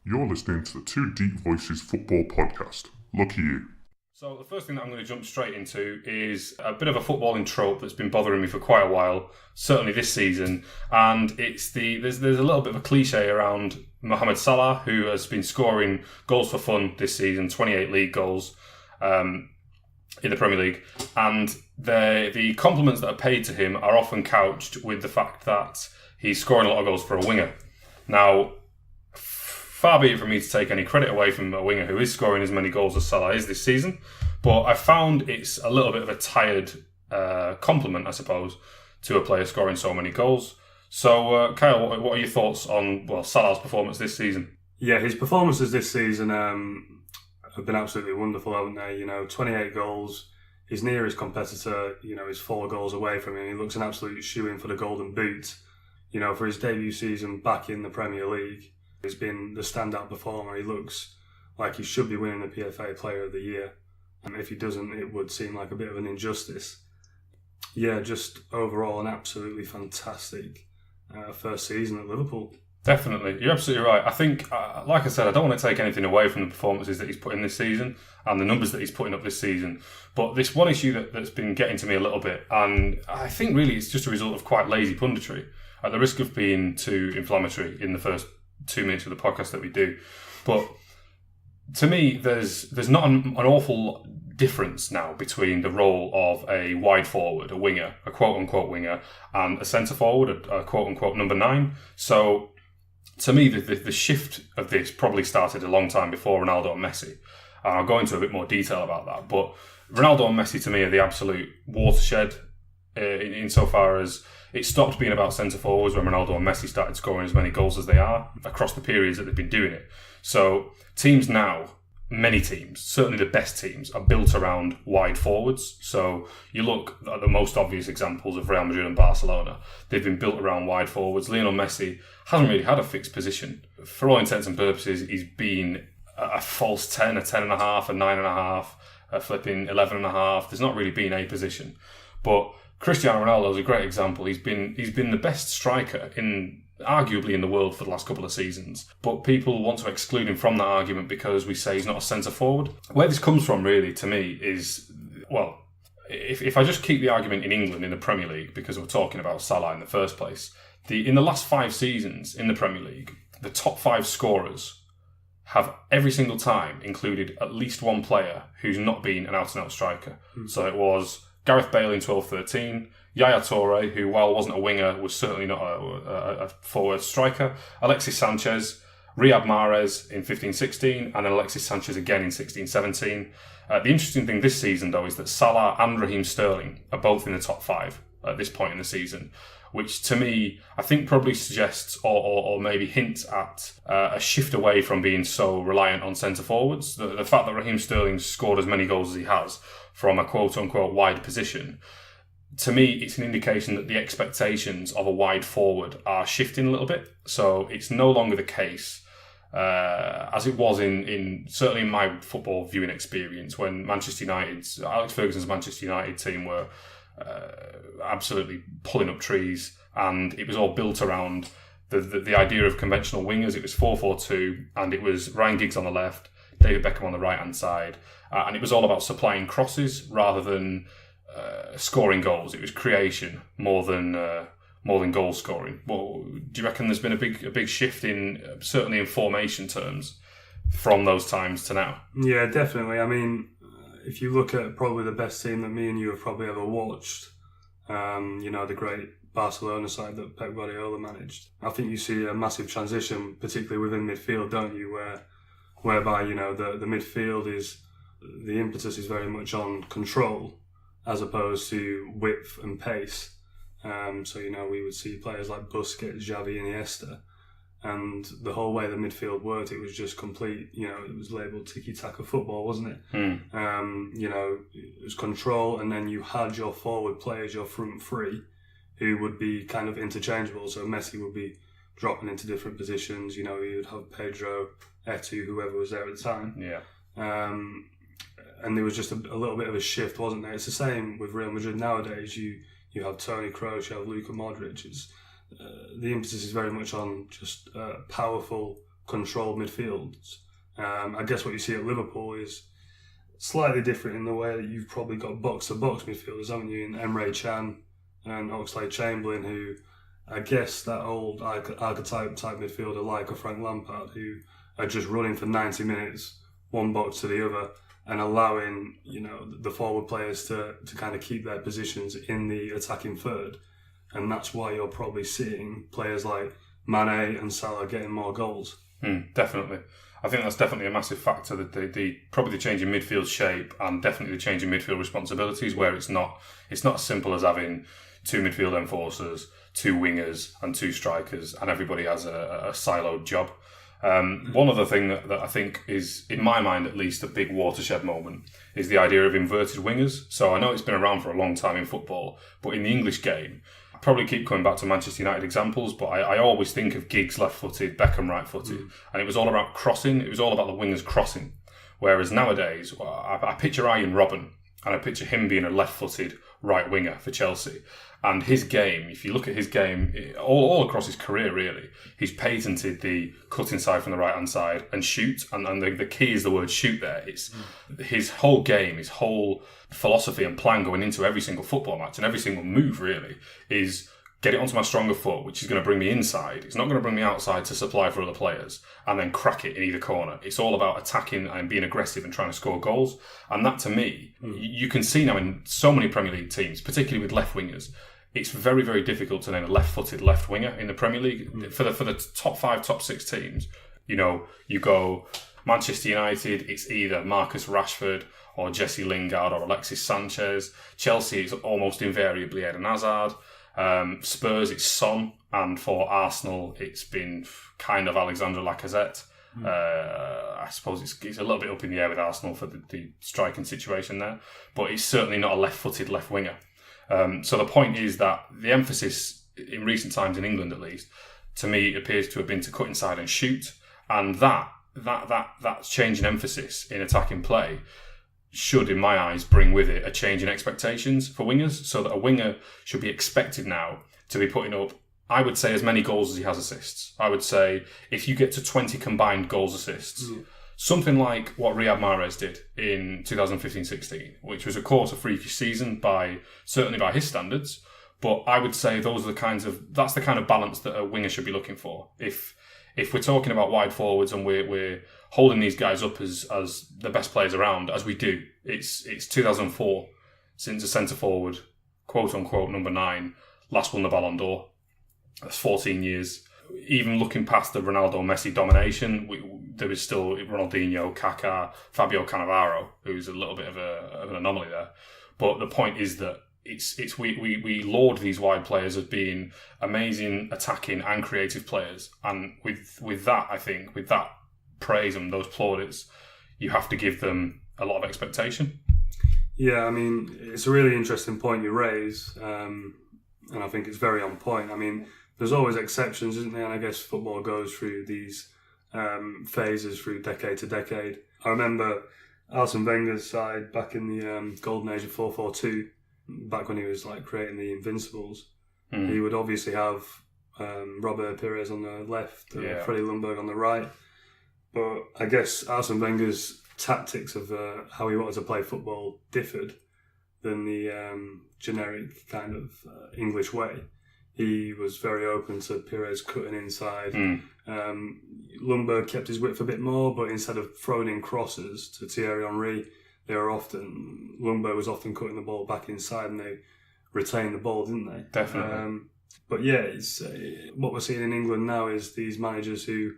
You're listening to the Two Deep Voices Football Podcast. Lucky you. So the first thing that I'm going to jump straight into is a bit of a footballing trope that's been bothering me for quite a while, certainly this season, and it's there's a little bit of a cliche around Mohammed Salah, who has been scoring goals for fun this season, 28 league goals in the Premier League, and the compliments that are paid to him are often couched with the fact that he's scoring a lot of goals for a winger. Now, far be it from me to take any credit away from a winger who is scoring as many goals as Salah is this season, but I found it's a little bit of a tired compliment, I suppose, to a player scoring so many goals. So, Kyle, what are your thoughts on Salah's performance this season? Yeah, his performances this season have been absolutely wonderful, haven't they? 28 goals. His nearest competitor, is 4 goals away from him. He looks an absolute shoo-in for the Golden Boot. For his debut season back in the Premier League, he's been the standout performer. He looks like he should be winning the PFA Player of the Year. And if he doesn't, it would seem like a bit of an injustice. Yeah, just overall an absolutely fantastic first season at Liverpool. Definitely. You're absolutely right. I think, like I said, I don't want to take anything away from the performances that he's put in this season and the numbers that he's putting up this season. But this one issue that's been getting to me a little bit, and I think really it's just a result of quite lazy punditry, at the risk of being too inflammatory in the first 2 minutes of the podcast that we do. But to me, there's not an awful difference now between the role of a wide forward, a winger, a quote-unquote winger, and a centre-forward, a quote-unquote number 9. So to me, the shift of this probably started a long time before Ronaldo and Messi. And I'll go into a bit more detail about that. But Ronaldo and Messi, to me, are the absolute watershed insofar as it stopped being about centre-forwards when Ronaldo and Messi started scoring as many goals as they are across the periods that they've been doing it. So teams now, many teams, certainly the best teams, are built around wide forwards. So you look at the most obvious examples of Real Madrid and Barcelona. They've been built around wide forwards. Lionel Messi hasn't really had a fixed position. For all intents and purposes, he's been a false 10, a 10.5, a 9.5, a flipping 11.5. There's not really been a position. But Cristiano Ronaldo is a great example. He's been the best striker arguably in the world for the last couple of seasons. But people want to exclude him from that argument because we say he's not a centre forward. Where this comes from really to me is, if I just keep the argument in England in the Premier League, because we're talking about Salah in the first place, in the last 5 seasons in the Premier League, the top 5 scorers have every single time included at least one player who's not been an out-and-out striker. So it was Gareth Bale in 12-13, Yaya Toure, who while wasn't a winger, was certainly not a forward striker, Alexis Sanchez, Riyad Mahrez in 15-16, and then Alexis Sanchez again in 16-17. The interesting thing this season, though, is that Salah and Raheem Sterling are both in the top 5 at this point in the season, which to me, I think probably suggests or maybe hints at a shift away from being so reliant on centre-forwards. The fact that Raheem Sterling scored as many goals as he has from a quote-unquote wide position, to me, it's an indication that the expectations of a wide forward are shifting a little bit. So it's no longer the case, as it was in certainly in my football viewing experience, when Alex Ferguson's Manchester United team were absolutely pulling up trees, and it was all built around the idea of conventional wingers. It was 4-4-2, and it was Ryan Giggs on the left, David Beckham on the right-hand side, and it was all about supplying crosses rather than scoring goals. It was creation more than goal scoring. Well, do you reckon there's been a big shift in certainly in formation terms from those times to now? Yeah, definitely. I mean, if you look at probably the best team that me and you have probably ever watched, the great Barcelona side that Pep Guardiola managed, I think you see a massive transition, particularly within midfield, don't you? Whereby the midfield is the impetus is very much on control as opposed to width and pace. So we would see players like Busquets, Xavi, Iniesta, and the whole way the midfield worked, it was just complete. It was labelled tiki-taka football, wasn't it? It was control, and then you had your forward players, your front three, who would be kind of interchangeable. So Messi would be dropping into different positions. You would have Pedro, Eto'o, whoever was there at the time. Yeah. And there was just a little bit of a shift, wasn't there? It's the same with Real Madrid nowadays. You have Toni Kroos, you have Luka Modric. The emphasis is very much on just powerful controlled midfields. I guess what you see at Liverpool is slightly different in the way that you've probably got box-to-box midfielders, haven't you, in Emre Can and Oxlade-Chamberlain, who I guess that old archetype type midfielder like a Frank Lampard, who are just running for 90 minutes, one box to the other, and allowing, you know, the forward players to kind of keep their positions in the attacking third. And that's why you're probably seeing players like Mane and Salah getting more goals. Definitely. I think that's definitely a massive factor, that the probably the change in midfield shape and definitely the change in midfield responsibilities, where it's not as simple as having two midfield enforcers, two wingers and two strikers, and everybody has a siloed job. One other thing that I think is, in my mind at least, a big watershed moment is the idea of inverted wingers. So I know it's been around for a long time in football, but in the English game, I probably keep coming back to Manchester United examples, but I always think of Giggs left-footed, Beckham right-footed, and it was all about crossing. It was all about the wingers crossing. Whereas nowadays, I picture Ian Robben, and I picture him being a left-footed right winger for Chelsea. And his game, if you look at his game, all across his career really, he's patented the cut inside from the right-hand side and shoot. And the key is the word shoot there. It's his whole game, his whole philosophy and plan going into every single football match and every single move really is get it onto my stronger foot, which is going to bring me inside. It's not going to bring me outside to supply for other players and then crack it in either corner. It's all about attacking and being aggressive and trying to score goals. And that, to me, you can see now in so many Premier League teams, particularly with left wingers, it's very, very difficult to name a left-footed left winger in the Premier League. For the top 5, top 6 teams, you know, you go Manchester United, it's either Marcus Rashford or Jesse Lingard or Alexis Sanchez. Chelsea, it's almost invariably Eden Hazard. Spurs, it's Son, and for Arsenal, it's been kind of Alexandre Lacazette. I suppose it's a little bit up in the air with Arsenal for the striking situation there, but it's certainly not a left-footed left winger. So the point is that the emphasis in recent times in England, at least, to me, appears to have been to cut inside and shoot, and that change in emphasis in attacking play should, in my eyes, bring with it a change in expectations for wingers, so that a winger should be expected now to be putting up, I would say, as many goals as he has assists. I would say if you get to 20 combined goals assists, something like what Riyad Mahrez did in 2015-16, which was, of course, a freakish season certainly by his standards, but I would say that's the kind of balance that a winger should be looking for. If we're talking about wide forwards and we're holding these guys up as the best players around, as we do, it's 2004 since a centre forward, quote unquote, number 9, last won the Ballon d'Or. That's 14 years. Even looking past the Ronaldo-Messi domination, there was still Ronaldinho, Kaká, Fabio Cannavaro, who's a little bit of an anomaly there. But the point is that we laud these wide players as being amazing attacking and creative players, and with that, I think, with that praise and those plaudits, you have to give them a lot of expectation. Yeah, I mean, it's a really interesting point you raise, and I think it's very on point. I mean, there's always exceptions, isn't there? And I guess football goes through these phases through decade to decade. I remember Arsene Wenger's side back in the golden age of 4-4-2, back when he was like creating the Invincibles. He would obviously have Robert Pires on the left, Freddie Ljungberg on the right. But I guess Arsene Wenger's tactics of how he wanted to play football differed than the generic kind of English way. He was very open to Pires cutting inside. Ljungberg kept his width a bit more, but instead of throwing in crosses to Thierry Henry, Ljungberg was often cutting the ball back inside, and they retained the ball, didn't they? Definitely. But yeah, it's what we're seeing in England now is these managers who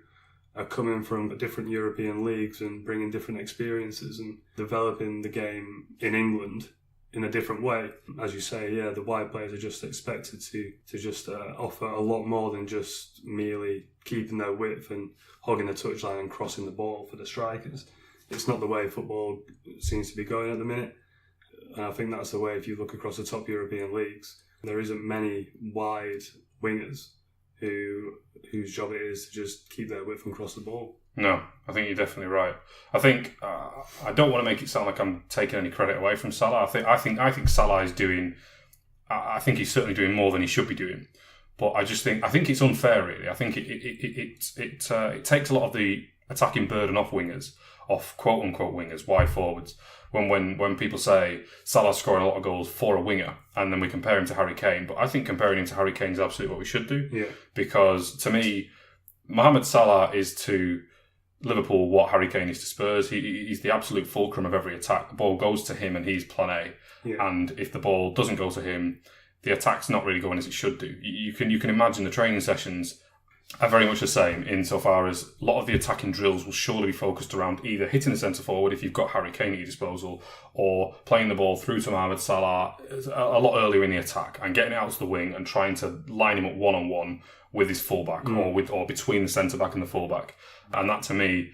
are coming from different European leagues and bringing different experiences and developing the game in England in a different way. As you say, yeah, the wide players are just expected to just offer a lot more than just merely keeping their width and hogging the touchline and crossing the ball for the strikers. It's not the way football seems to be going at the minute. And I think that's the way, if you look across the top European leagues, there isn't many wide wingers whose job it is to just keep their width and cross the ball. No, I think you're definitely right. I think I don't want to make it sound like I'm taking any credit away from Salah. I think Salah is doing. I think he's certainly doing more than he should be doing. But I think it's unfair, really. I think it takes a lot of the attacking burden off wingers, off quote unquote wingers, wide forwards. When people say Salah's scoring a lot of goals for a winger, and then we compare him to Harry Kane, but I think comparing him to Harry Kane is absolutely what we should do. Yeah. Because to me, Mohammed Salah is to Liverpool what Harry Kane is to Spurs. He's the absolute fulcrum of every attack. The ball goes to him, and he's plan A. Yeah. And if the ball doesn't go to him, the attack's not really going as it should do. You can imagine the training sessions are very much the same insofar as a lot of the attacking drills will surely be focused around either hitting the centre forward if you've got Harry Kane at your disposal, or playing the ball through to Mohammed Salah a lot earlier in the attack and getting it out to the wing and trying to line him up one-on-one with his fullback or between the centre back and the fullback. And that to me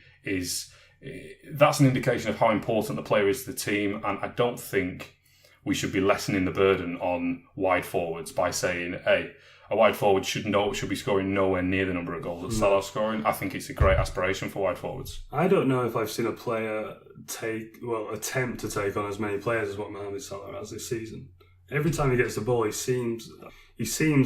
that's an indication of how important the player is to the team, and I don't think we should be lessening the burden on wide forwards by saying, hey, a wide forward should be scoring nowhere near the number of goals that Salah's scoring. I think it's a great aspiration for wide forwards. I don't know if I've seen a player attempt to take on as many players as what Mohammed Salah has this season. Every time he gets the ball, he seems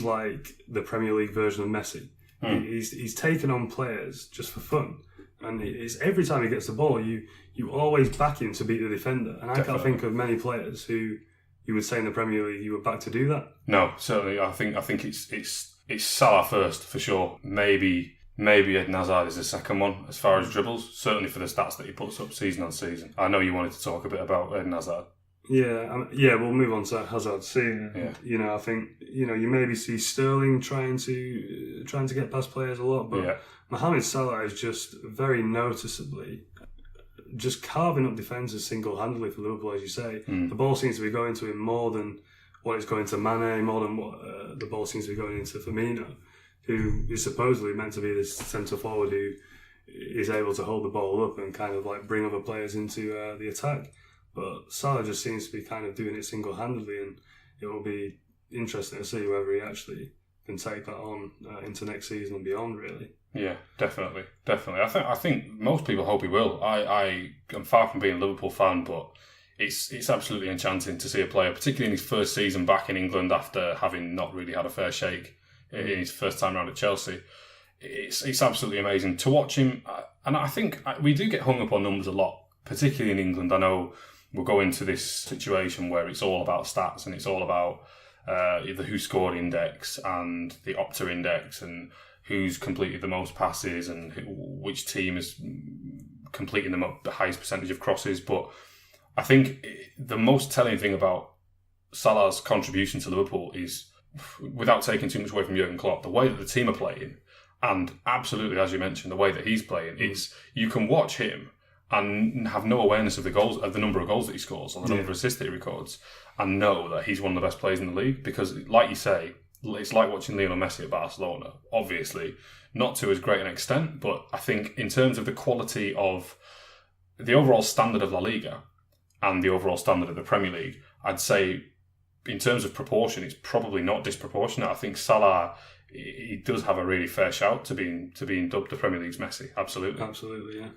like the Premier League version of Messi. He's taken on players just for fun, and it's every time he gets the ball, you always back him to beat the defender. And I can't think of many players who you would say in the Premier League you were back to do that. No, certainly. I think it's Salah first for sure. Maybe Eden Hazard is the second one as far as dribbles. Certainly for the stats that he puts up season on season. I know you wanted to talk a bit about Eden Hazard. Yeah, we'll move on to Hazard soon. Yeah. You know, I think you maybe see Sterling trying to get past players a lot, but Mohammed Salah is just very noticeably just carving up defences single-handedly for Liverpool, as you say. The ball seems to be going to him more than what it's going to Mane, more than what the ball seems to be going into Firmino, who is supposedly meant to be this centre-forward who is able to hold the ball up and kind of like bring other players into the attack. But Salah just seems to be kind of doing it single-handedly, and it will be interesting to see whether he actually can take that on into next season and beyond, really. Yeah, definitely. I think most people hope he will. I am far from being a Liverpool fan, but it's absolutely enchanting to see a player, particularly in his first season back in England after having not really had a fair shake in his first time around at Chelsea. It's absolutely amazing to watch him, and I think we do get hung up on numbers a lot, particularly in England. I know we'll go into this situation where it's all about stats and it's all about the who scored index and the Opta index and who's completed the most passes and which team is completing the highest percentage of crosses. But I think the most telling thing about Salah's contribution to Liverpool is, without taking too much away from Jurgen Klopp, the way that the team are playing, and absolutely, as you mentioned, the way that he's playing, is you can watch him and have no awareness of the number of goals that he scores or the number of assists that he records, and know that he's one of the best players in the league. Because, like you say, it's like watching Lionel Messi at Barcelona. Obviously, not to as great an extent, but I think in terms of the quality of the overall standard of La Liga and the overall standard of the Premier League, I'd say in terms of proportion, it's probably not disproportionate. I think Salah, he does have a really fair shout to being dubbed the Premier League's Messi. Absolutely. Absolutely, yeah.